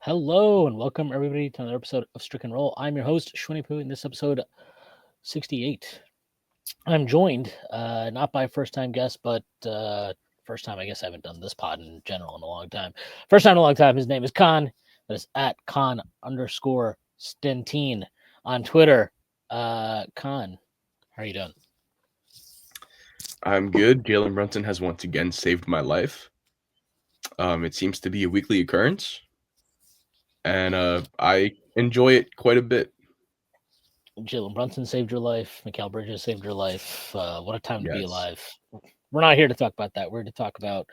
Hello and welcome everybody to another episode of Strick and Roll. I'm your host, Shwin, in this episode 68. I'm joined not by a first-time guest, but first time I guess I haven't done this pod in general in a long time. First time in a long time. His name is Khan. That is at Khan_Stentine on Twitter. Khan, how are you doing? I'm good. Jalen Brunson has once again saved my life. It seems to be a weekly occurrence, and I enjoy it quite a bit. Jalen Brunson saved your life. Mikal Bridges saved your life. What a time to be Yes. alive. We're not here to talk about that. We're here to talk about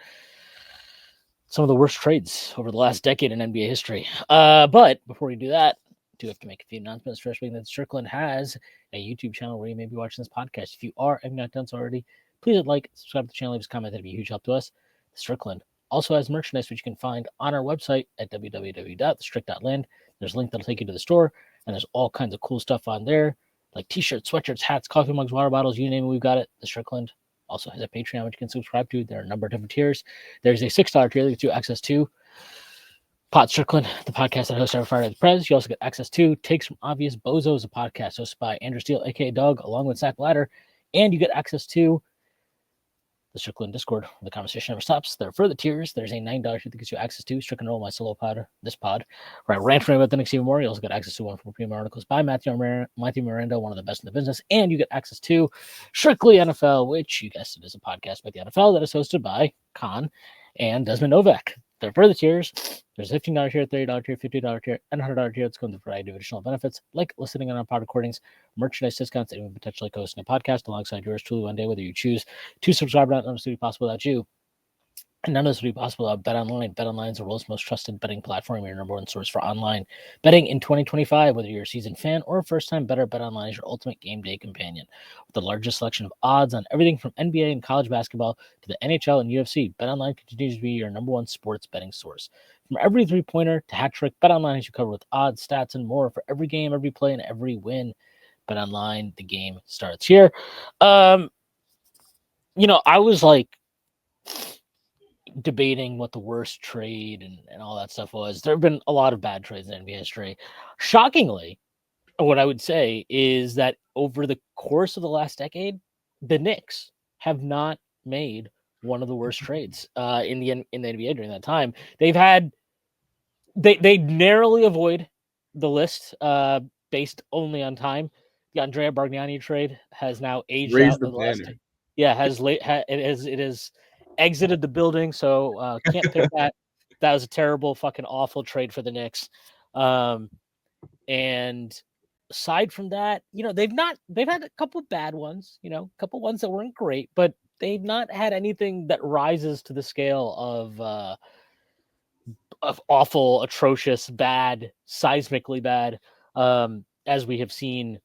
some of the worst trades over the last decade in NBA history. But before we do that, I do have to make a few announcements. First being that Strickland has a YouTube channel where you may be watching this podcast. If you are and not done so already, please like, subscribe to the channel, leave us a comment. That'd be a huge help to us. Strickland also has merchandise, which you can find on our website at www.thestrick.land. There's a link that'll take you to the store, and there's all kinds of cool stuff on there, like t-shirts, sweatshirts, hats, coffee mugs, water bottles, you name it, we've got it. The Strickland also has a Patreon, which you can subscribe to. There are a number of different tiers. There's a $6 tier that gets you access to Pod Strickland, the podcast that I host every Friday at the Prez. You also get access to Takes from Obvious Bozos, a podcast hosted by Andrew Steele, aka Doug, along with Zach Ladder. And you get access to the Strickland Discord, where the conversation never stops. There are further tiers. There's a $9 tier that gets you access to Strick and Roll, my solo pod, this pod, where I rant for about the next even more. You also get access to one from premium articles by Matthew Miranda, one of the best in the business. And you get access to Strictly NFL, which you guessed it is a podcast about the NFL that is hosted by Khan and Desmond Novak. There are further tiers. There's a $15 tier, $30 tier, $50 tier, and $100 tier. It's going to a variety of additional benefits, like listening on our pod recordings, merchandise discounts, and even potentially hosting a podcast alongside yours truly one day, whether you choose to subscribe or not. None of this would be possible without you. And none of this would be possible without BetOnline. BetOnline is the world's most trusted betting platform, your number one source for online betting in 2025. Whether you're a seasoned fan or a first-time bettor, BetOnline is your ultimate game day companion. With the largest selection of odds on everything from NBA and college basketball to the NHL and UFC, BetOnline continues to be your number one sports betting source. From every three-pointer to hat trick, BetOnline has you covered with odds, stats, and more for every game, every play, and every win. BetOnline, the game starts here. I was like debating what the worst trade and all that stuff was. There have been a lot of bad trades in NBA history. Shockingly, what I would say is that over the course of the last decade, the Knicks have not made one of the worst trades in the NBA during that time. They narrowly avoid the list based only on time. The Andrea Bargnani trade has now aged Raise out the of the last. banner. Yeah, it has exited the building, so can't pick that. That was a terrible, fucking awful trade for the Knicks. And aside from that, they've had a couple bad ones, a couple ones that weren't great, but they've not had anything that rises to the scale of awful, atrocious, bad, seismically bad, as we have seen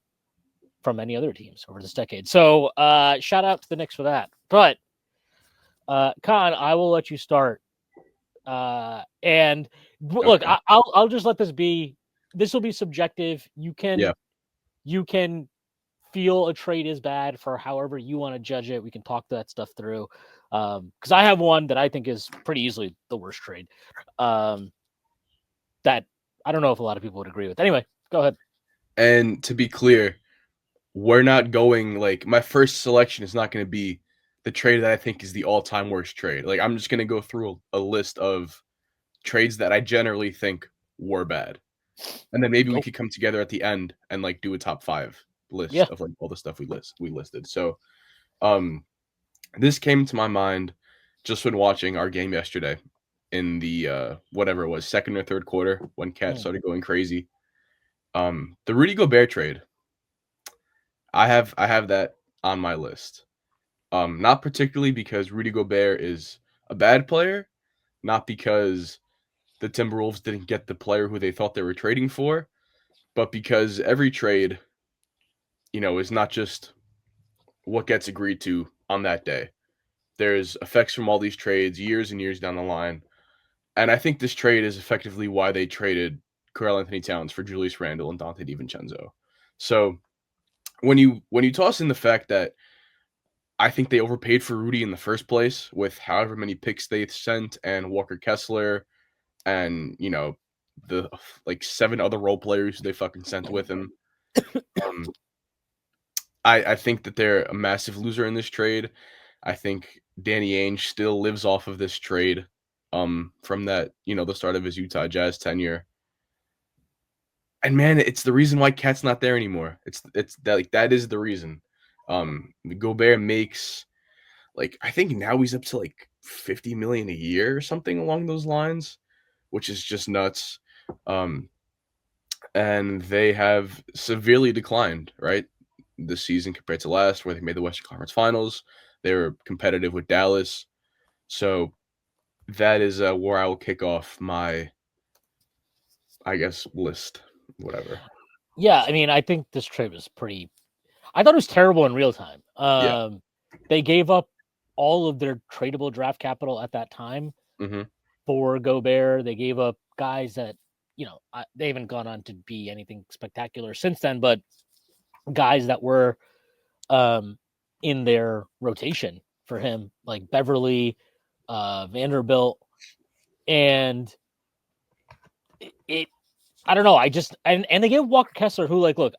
from many other teams over this decade. So shout out to the Knicks for that. But Khan, I will let you start. And look, Okay. I'll just let this be. This will be subjective. You Yeah. can feel a trade is bad for however you want to judge it. We can talk that stuff through. Because I have one that I think is pretty easily the worst trade. That I don't know if a lot of people would agree with. Anyway, go ahead. And to be clear, we're not going like my first selection is not going to be the trade that I think is the all-time worst trade. Like I'm just going to go through a list of trades that I generally think were bad. And then maybe we Go. could come together at the end and like do a top 5 Yeah. list of like all the stuff we listed. So, um this came to my mind just when watching our game yesterday in the whatever it was, second or third quarter when Cat Mm. started going crazy. The Rudy Gobert trade. I have that on my list. Not particularly because Rudy Gobert is a bad player, not because the Timberwolves didn't get the player who they thought they were trading for, but because every trade, is not just what gets agreed to on that day. There's effects from all these trades years and years down the line. And I think this trade is effectively why they traded Karl Anthony Towns for Julius Randle and Dante DiVincenzo. So when you toss in the fact that I think they overpaid for Rudy in the first place with however many picks they sent and Walker Kessler and the like 7 other role players they fucking sent with him. Um, I think that they're a massive loser in this trade. I think Danny Ainge still lives off of this trade from that, the start of his Utah Jazz tenure. And man, it's the reason why Cat's not there anymore. It's that like that is the reason. Gobert makes like I think now he's up to like 50 million a year or something along those lines, which is just nuts. And they have severely declined, right? This season compared to last, where they made the Western Conference Finals. They were competitive with Dallas. So that is where I will kick off my, I guess, list, whatever. Yeah, I mean, I think this trade was pretty. I thought it was terrible in real time. Yeah. They gave up all of their tradable draft capital at that time Mm-hmm. for Gobert. They gave up guys that, they haven't gone on to be anything spectacular since then, but guys that were in their rotation for him, like Beverly, Vanderbilt, and I don't know. I just and they gave Walker Kessler, who look,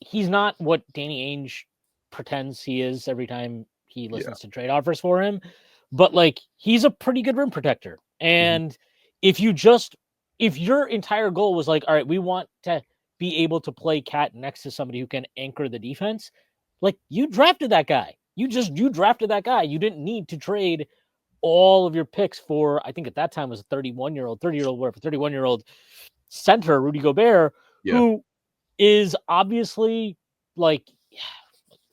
he's not what Danny Ainge pretends he is every time he listens to trade offers for him, but he's a pretty good rim protector. And if your entire goal was all right, we want to be able to play Cat next to somebody who can anchor the defense, you drafted that guy. You drafted that guy. You didn't need to trade all of your picks for, I think at that time was a 31-year-old center, Rudy Gobert, who is obviously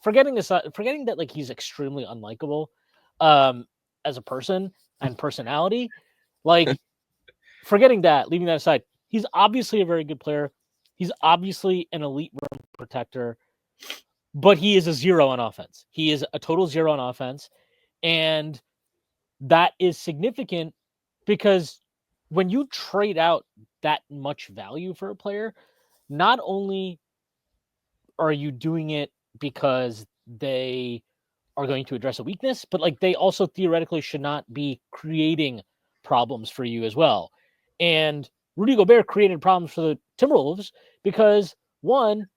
forgetting that he's extremely unlikable as a person and personality. Forgetting that, leaving that aside, he's obviously a very good player. He's obviously an elite rim protector, but he is a zero on offense. He is a total zero on offense. And that is significant because when you trade out that much value for a player, not only are you doing it because they are going to address a weakness, but they also theoretically should not be creating problems for you as well. And Rudy Gobert created problems for the Timberwolves because, one,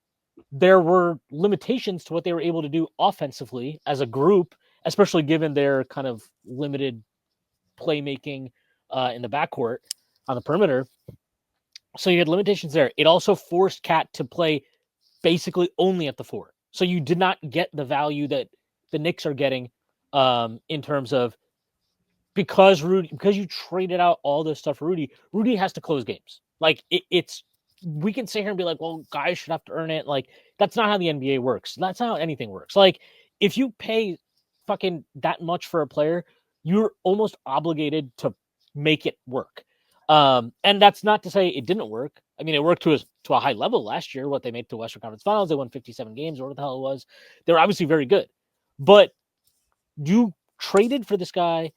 there were limitations to what they were able to do offensively as a group, especially given their kind of limited playmaking in the backcourt on the perimeter. So you had limitations there. It also forced Cat to play basically only at the 4. So you did not get the value that the Knicks are getting in terms of because you traded out all this stuff for Rudy. Rudy has to close games. It's we can sit here and be like, well, guys should have to earn it. That's not how the NBA works. That's not how anything works. If you pay fucking that much for a player, you're almost obligated to make it work. And that's not to say it didn't work. I mean, it worked to a high level last year. What they made to Western Conference Finals, they won 57 games, or what the hell it was. They were obviously very good. But you traded for this guy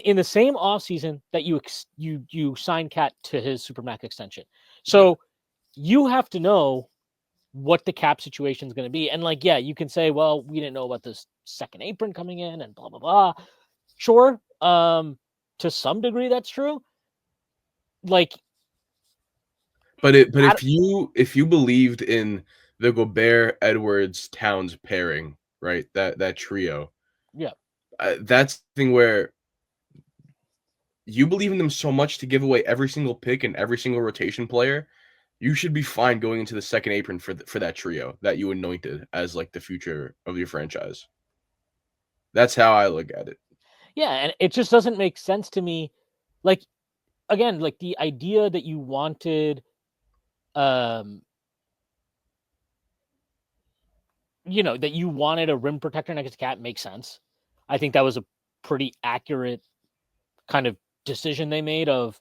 in the same offseason that you signed Cat to his Supermax extension. So you have to know what the cap situation is going to be. And you can say, well, we didn't know about this second apron coming in and blah, blah, blah. Sure. To some degree, that's true. But if you believed in the Gobert, Edwards, Towns pairing, right? That trio. Yeah. That's the thing where you believe in them so much to give away every single pick and every single rotation player, you should be fine going into the second apron for that trio that you anointed as the future of your franchise. That's how I look at it. Yeah, and it just doesn't make sense to me. Again, the idea that you wanted that you wanted a rim protector next to Cat makes sense. I think that was a pretty accurate kind of decision they made of,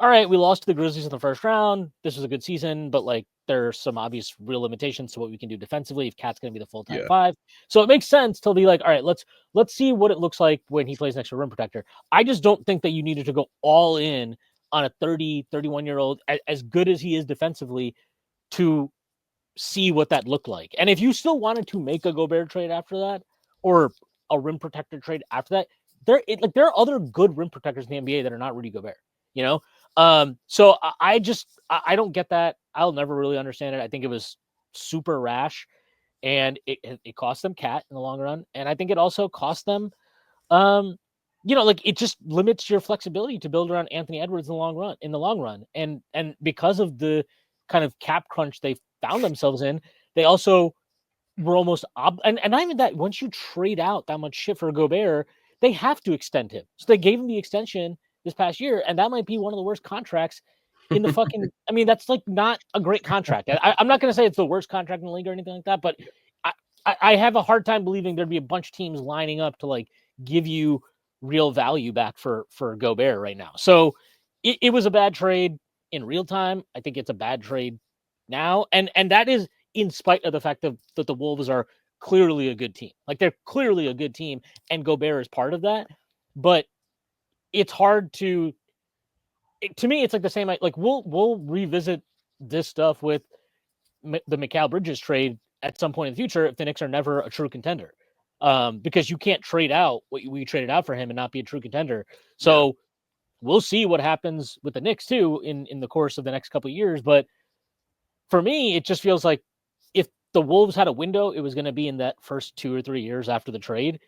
all right, we lost to the Grizzlies in the first round. This was a good season, but there are some obvious real limitations to what we can do defensively if Cat's going to be the full-time 5. So it makes sense to be all right, let's see what it looks like when he plays next to a rim protector. I just don't think that you needed to go all in on a 31-year-old, as good as he is defensively, to see what that looked like. And if you still wanted to make a Gobert trade after that, or a rim protector trade after that, there are other good rim protectors in the NBA that are not Rudy Gobert. you know? So I don't get that. I'll never really understand it. I think it was super rash, and it cost them Cat in the long run. And I think it also cost them, like it just limits your flexibility to build around Anthony Edwards in the long run. And because of the kind of cap crunch they found themselves in, they also were almost and not even that. Once you trade out that much shit for Gobert, they have to extend him. So they gave him the extension this past year, and that might be one of the worst contracts in the fucking. I mean, that's like not a great contract. I'm not going to say it's the worst contract in the league or anything like that, but I have a hard time believing there'd be a bunch of teams lining up to like give you real value back for Gobert right now. So it was a bad trade in real time. I think it's a bad trade now, and that is in spite of the fact that the Wolves are clearly a good team. Like they're clearly a good team, and Gobert is part of that. But it's hard to me. It's like the same. Like we'll revisit this stuff with the Mikal Bridges trade at some point in the future if the Knicks are never a true contender, because you can't trade out what we traded out for him and not be a true contender. So we'll see what happens with the Knicks too in the course of the next couple of years. But for me, it just feels like if the Wolves had a window, it was going to be in that first 2 or 3 years after the trade.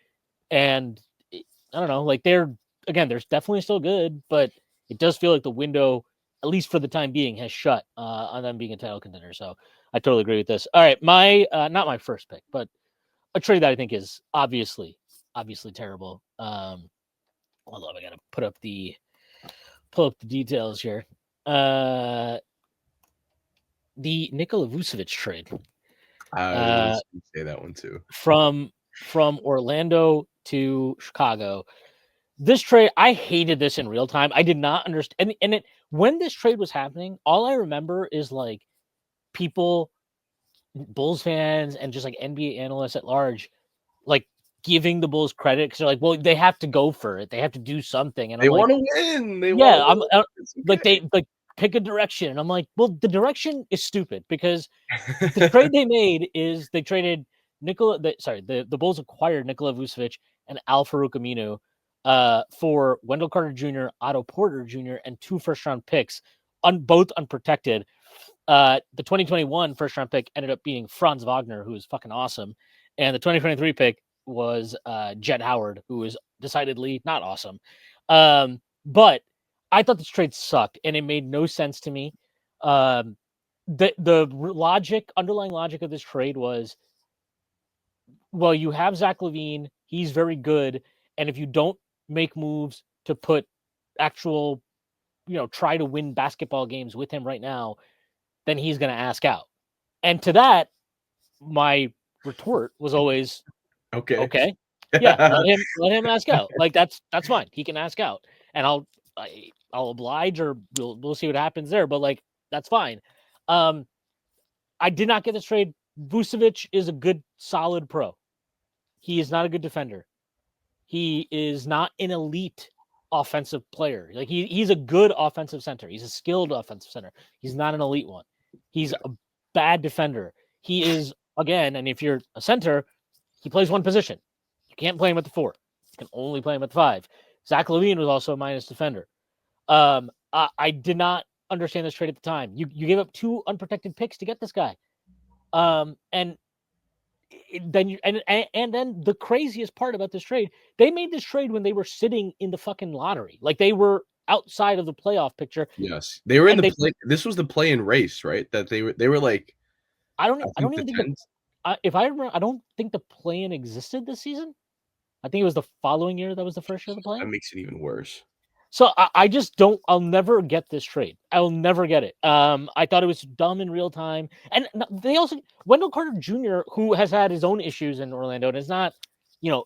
And I don't know, like they're definitely still good, but it does feel like the window, at least for the time being, has shut on them being a title contender. So I totally agree with this. All right, my not my first pick, but a trade that I think is obviously terrible. Hold on, I gotta pull up the details here. The Nikola Vucevic trade. I was gonna say that one too. From Orlando to Chicago. This trade, I hated this in real time. I did not understand. And when this trade was happening, all I remember is like people, Bulls fans, and just like NBA analysts at large, like giving the Bulls credit because they're like, well, they have to go for it. They have to do something. And They I'm like, want to win. They yeah, want to win. like they like pick a direction. And I'm like, well, the direction is stupid because the trade they made is they traded the Bulls acquired Nikola Vucevic and Al Farouk Aminu for Wendell Carter Jr., Otto Porter Jr., and 2 first-round picks, both unprotected. The 2021 first-round pick ended up being Franz Wagner, who is fucking awesome, and the 2023 pick was Jett Howard, who is decidedly not awesome. But I thought this trade sucked, and it made no sense to me. The underlying logic of this trade was, well, you have Zach LaVine, he's very good, and if you don't make moves to put actual, try to win basketball games with him right now, then he's going to ask out. And to that, my retort was always, okay, yeah, let him ask out. Like that's fine. He can ask out, and I'll oblige, or we'll see what happens there. But like that's fine. I did not get this trade. Vucevic is a good, solid pro. He is not a good defender. He is not an elite offensive player. Like he's a good offensive center. He's a skilled offensive center. He's not an elite one. He's a bad defender. He is, again, and if you're a center, he plays one position. You can't play him at the 4. You can only play him at the 5. Zach LaVine was also a minus defender. I did not understand this trade at the time. You gave up 2 unprotected picks to get this guy. And then then the craziest part about this trade, they made this trade when they were sitting in the fucking lottery. Like they were outside of the playoff picture. Yes, they were in the play. This was the play-in race, right? That they were like. I don't even think if I remember, I don't think the play-in existed this season. I think it was the following year that was the first year of the play-in. That makes it even worse. So I just don't. I'll never get this trade. I'll never get it. I thought it was dumb in real time, and they also Wendell Carter Jr., who has had his own issues in Orlando, and is not,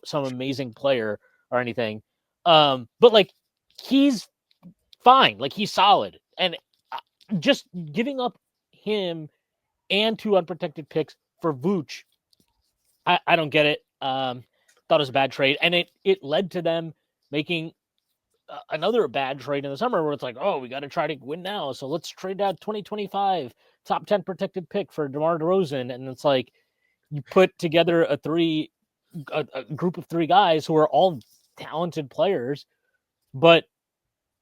some amazing player or anything. But like he's fine. Like he's solid, and just giving up him and 2 unprotected picks for Vooch, I don't get it. Thought it was a bad trade, and it led to them making another bad trade in the summer where it's like, oh, we got to try to win now, so let's trade out 2025 top 10 protected pick for DeMar DeRozan, and it's like you put together a group of 3 guys who are all talented players, but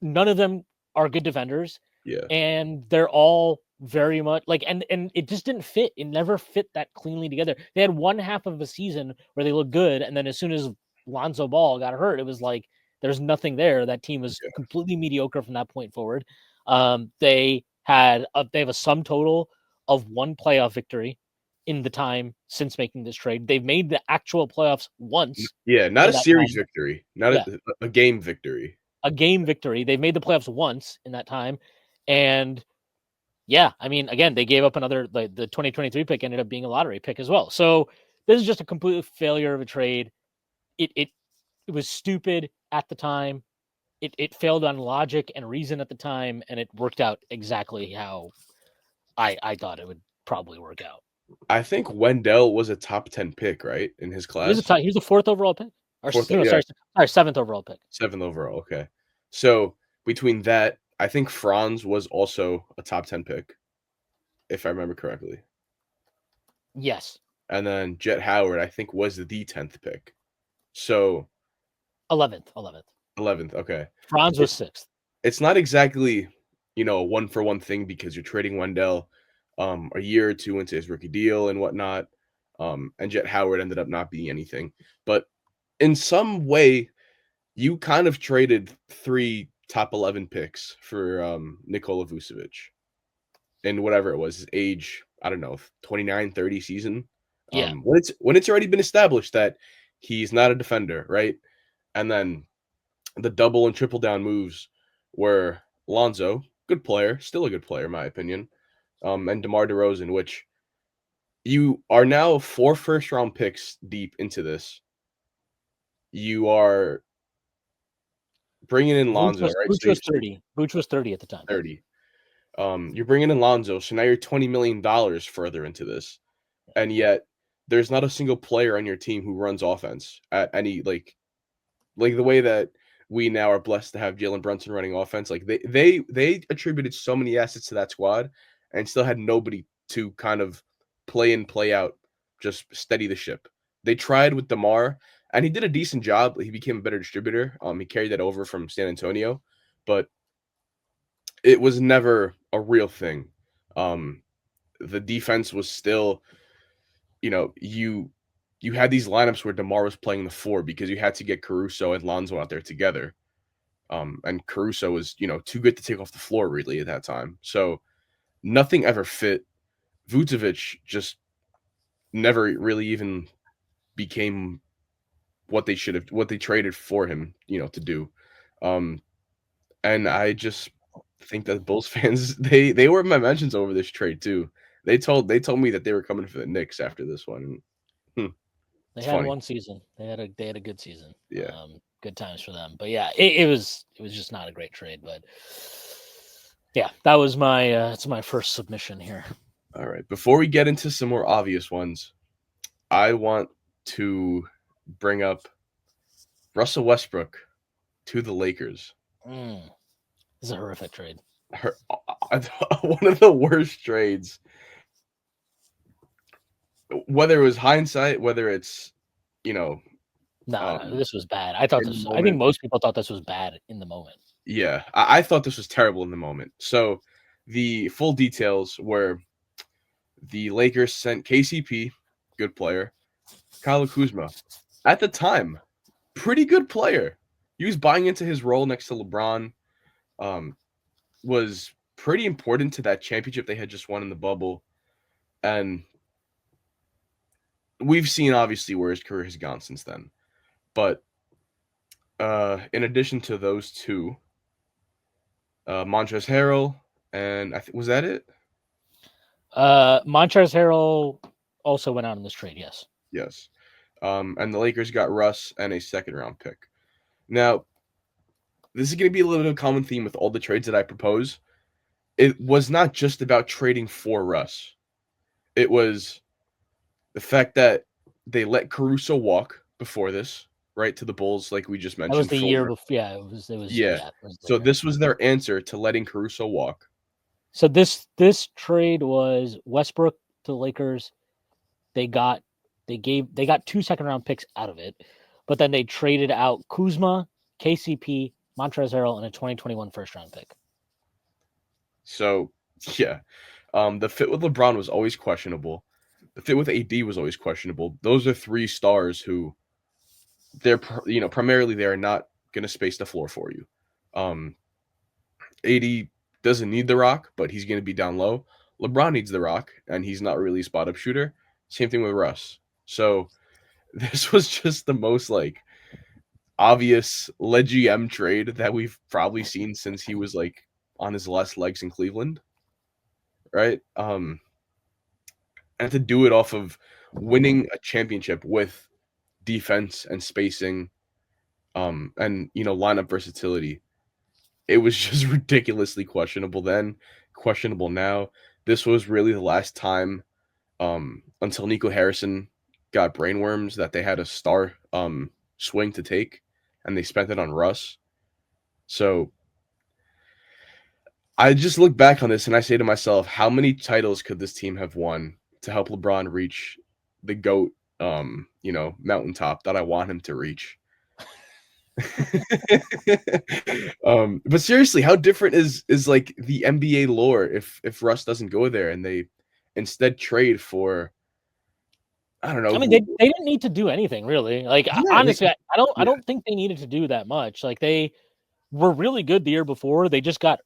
none of them are good defenders, Yeah. and they're all very much like, and it just didn't fit. It never fit that cleanly together. They had one half of a season where they looked good, and then as soon as Lonzo Ball got hurt, it was like there's nothing there. That team was Yeah. completely mediocre from that point forward. They have a sum total of one playoff victory in the time since making this trade. They've made the actual playoffs once Yeah, not in a that series time. victory, not Yeah, a game victory. a game victory. They've made the playoffs once in that time, and yeah, I mean, again, they gave up another. The 2023 pick ended up being a lottery pick as well. So this is just a complete failure of a trade. It was stupid at the time. It failed on logic and reason at the time, and it worked out exactly how I thought it would probably work out. I think Wendell was a top 10 pick, right, in his class? He was a fourth overall pick, or Fourth, no, yeah, sorry, seventh overall pick. 7th overall. Okay, so between that, I think Franz was also a top 10 pick, if I remember correctly, Yes, and then Jet Howard, I think, was the 10th pick. So 11th. 11th. Okay, Franz was it, sixth. it's not exactly a one for one thing because you're trading Wendell a year or two into his rookie deal and whatnot. And Jet Howard ended up not being anything. But in some way, you kind of traded 3 top 11 picks for Nikola Vucevic in whatever it was, his age, I don't know, 29, 30 season. Yeah, When it's already been established that he's not a defender, right? And then the double and triple down moves were Lonzo, good player, still a good player in my opinion, and DeMar DeRozan, which you are now 4 first round picks deep into this. You are bringing in Lonzo, right? Vooch was 30. Vooch was 30 at the time. 30. You're bringing in Lonzo, so now you're $20 million further into this, and yet there's not a single player on your team who runs offense at any like the way that we now are blessed to have Jalen Brunson running offense. Like they attributed so many assets to that squad and still had nobody to kind of play in, play out, just steady the ship. They tried with DeMar, and he did a decent job. He became a better distributor. He carried that over from San Antonio, but it was never a real thing. Um, the defense was still, you had these lineups where DeMar was playing the 4 because you had to get Caruso and Lonzo out there together. And Caruso was, too good to take off the floor really at that time. So nothing ever fit. Vucevic just never really even became what they traded for him, to do. Um, and I just think that Bulls fans, they were my mentions over this trade too. They told me that they were coming for the Knicks after this one. They It's had funny. one season. They had a good season. Yeah. Good times for them. But yeah, it was just not a great trade. But yeah, that was my it's my first submission here. All right. Before we get into some more obvious ones, I want to bring up Russell Westbrook to the Lakers. This is a horrific trade. One of the worst trades. Whether it was hindsight, whether it's, No, um, this was bad. I think moment. most people thought this was bad in the moment. Yeah, I thought this was terrible in the moment. So the full details were the Lakers sent KCP, good player, Kyle Kuzma. At the time, pretty good player. He was buying into his role next to LeBron. Was pretty important to that championship they had just won in the bubble. And we've seen obviously where his career has gone since then. But in addition to those two, Montrezl Harrell, and was that it? Montrezl Harrell also went out in this trade. Yes. Yes. And the Lakers got Russ and a second round pick. Now, this is going to be a little bit of a common theme with all the trades that I propose. It was not just about trading for Russ. It was the fact that they let Caruso walk before this, right, to the Bulls, like we just That was mentioned. the year before. Yeah, it was. Yeah. Yeah, it was the So year. this was their answer to letting Caruso walk. So this trade was Westbrook to the Lakers. They got 2 second round picks out of it, but then they traded out Kuzma, KCP, Montrezl Harrell, and a 2021 first round pick. So yeah, the fit with LeBron was always questionable. The fit with AD was always questionable. Those are three stars who primarily they're not going to space the floor for you. Um, AD doesn't need the rock, but he's going to be down low. LeBron needs the rock, and he's not really a spot up shooter. Same thing with Russ. So this was just the most like obvious Le GM trade that we've probably seen since he was like on his last legs in Cleveland, right? And to do it off of winning a championship with defense and spacing, and lineup versatility. It was just ridiculously questionable then, questionable now. This was really the last time, until Nico Harrison got brainworms, that they had a star swing to take, and they spent it on Russ. So I just look back on this and I say to myself, how many titles could this team have won to help LeBron reach the GOAT, mountaintop that I want him to reach? But seriously, how different is like the NBA lore if Russ doesn't go there and they instead trade for, I don't know I mean, who. they didn't need to do anything really. Like Yeah, honestly, I yeah, don't think they needed to do that much. Like they were really good the year before. They just got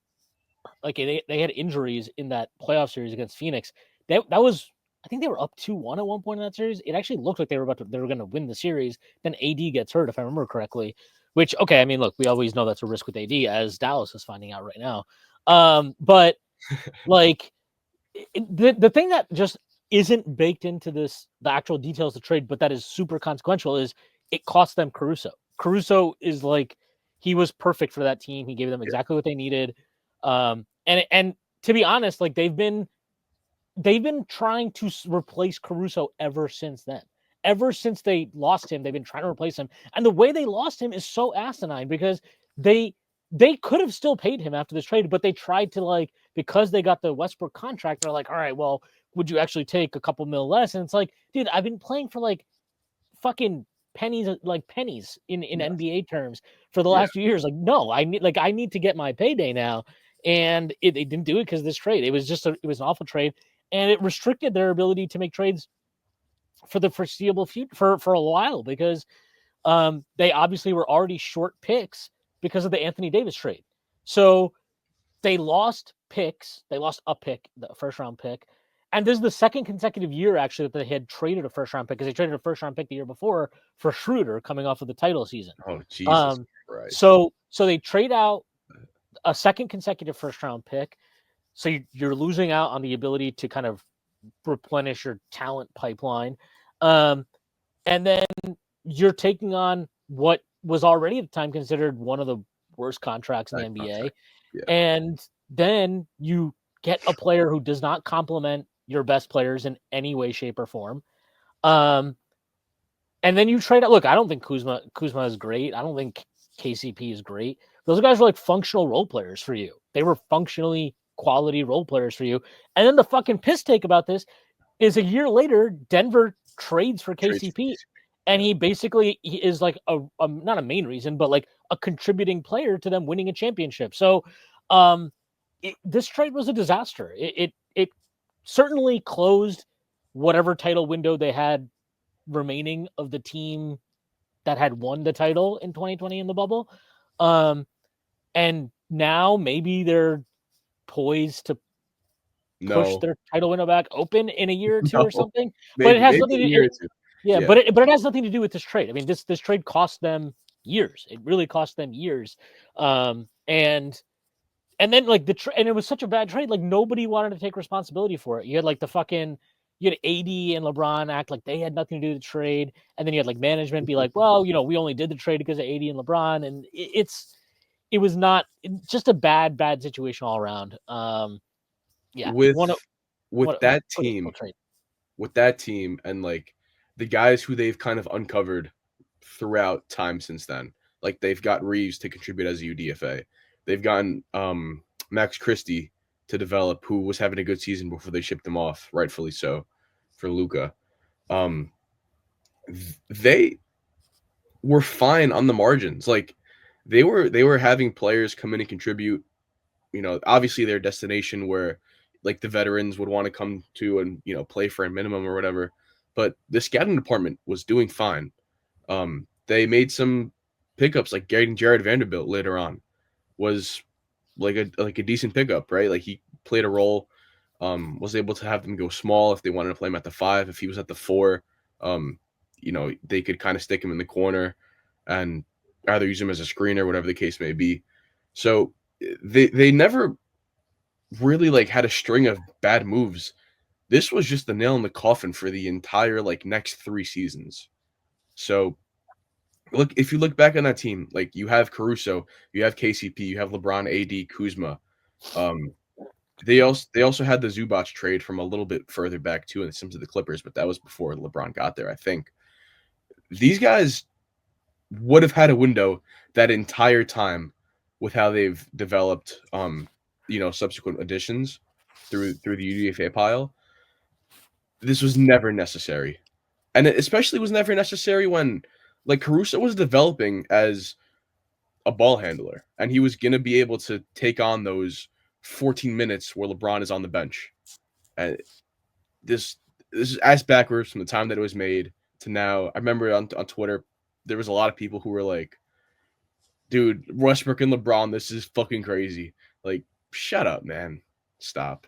like they had injuries in that playoff series against Phoenix. That was, I think they were up 2-1 at one point in that series. It actually looked like they were going to win the series. Then AD gets hurt, if I remember correctly. Which, okay, I mean, look, we always know that's a risk with AD, as Dallas is finding out right now. But like the thing that just isn't baked into the actual details of the trade, but that is super consequential, is it cost them Caruso. Caruso is like, he was perfect for that team. He gave them yeah, exactly what they needed. And to be honest, like they've been trying to replace Caruso ever since then. Ever since they lost him, they've been trying to replace him. And the way they lost him is so asinine because they could have still paid him after this trade, but they tried to, like, because they got the Westbrook contract, they're like, all right, well, would you actually take a couple mil less? And it's like, dude, I've been playing for like fucking pennies in yeah, NBA terms for the yeah. last few years. Like, no, I need to get my payday now. And they didn't do it because of this trade. It was just it was an awful trade, and it restricted their ability to make trades for the foreseeable future for a while because they obviously were already short picks because of the Anthony Davis trade. So they lost picks. They lost a pick, the first round pick. And this is the second consecutive year, actually, that they had traded a first round pick, because they traded a first round pick the year before for Schroeder coming off of the title season. Oh, Jesus Um, Christ. so they trade out a second consecutive first round pick. So you're losing out on the ability to kind of replenish your talent pipeline. Um, and then you're taking on what was already at the time considered one of the worst contracts in the That NBA. contract. Yeah. And then you get a player who does not complement your best players in any way, shape, or form. Um, and then you trade out. Look, I don't think Kuzma is great. I don't think KCP is great. Those guys were like functional role players for you. They were functionally quality role players for you. And then the fucking piss take about this is, a year later, Denver trades for Trades for KCP, and Yeah. he basically is like a not a main reason, but like a contributing player to them winning a championship. So, this trade was a disaster. It certainly closed whatever title window they had remaining of the team that had won the title in 2020 in the bubble. And now maybe they're poised to push No, their title window back open in a year or two or no. something. But it Maybe has maybe nothing a to year or two. yeah, Yeah. but it has nothing to do with this trade. I mean, this trade cost them years. It really cost them years. And then like and it was such a bad trade. Like nobody wanted to take responsibility for it. You had like you had AD and LeBron act like they had nothing to do with the trade, and then you had like management be like, well, we only did the trade because of AD and LeBron, and it was not just a bad situation all around. Yeah, With what with a that predictable team, trade. and like the guys who they've kind of uncovered throughout time since then. Like they've got Reeves to contribute as a UDFA. They've gotten Max Christie to develop, who was having a good season before they shipped him off, rightfully so, for Luca. Um, they were fine on the margins. Like they were having players come in and contribute obviously their destination where like the veterans would want to come to and play for a minimum or whatever. But the scouting department was doing fine. They made some pickups like getting Jared Vanderbilt later on was like a decent pickup, right? Like he played a role, was able to have them go small if they wanted to play him at the 5. If he was at the 4, they could kind of stick him in the corner and either use him as a screener, whatever the case may be. So they never really like had a string of bad moves. This was just the nail in the coffin for the entire like next 3 seasons. So look, if you look back on that team, like you have Caruso, you have KCP, you have LeBron, AD, Kuzma. Um, they also had the Zubac trade from a little bit further back too in terms of the Clippers, but that was before LeBron got there, I think. These guys would have had a window that entire time with how they've developed subsequent additions through the UDFA pile. This was never necessary. And it especially was never necessary when like Caruso was developing as a ball handler and he was going to be able to take on those 14 minutes where LeBron is on the bench. And this is ass backwards from the time that it was made to now. I remember on Twitter there was a lot of people who were like, "Dude, Westbrook and LeBron, this is fucking crazy." Like, shut up, man. Stop.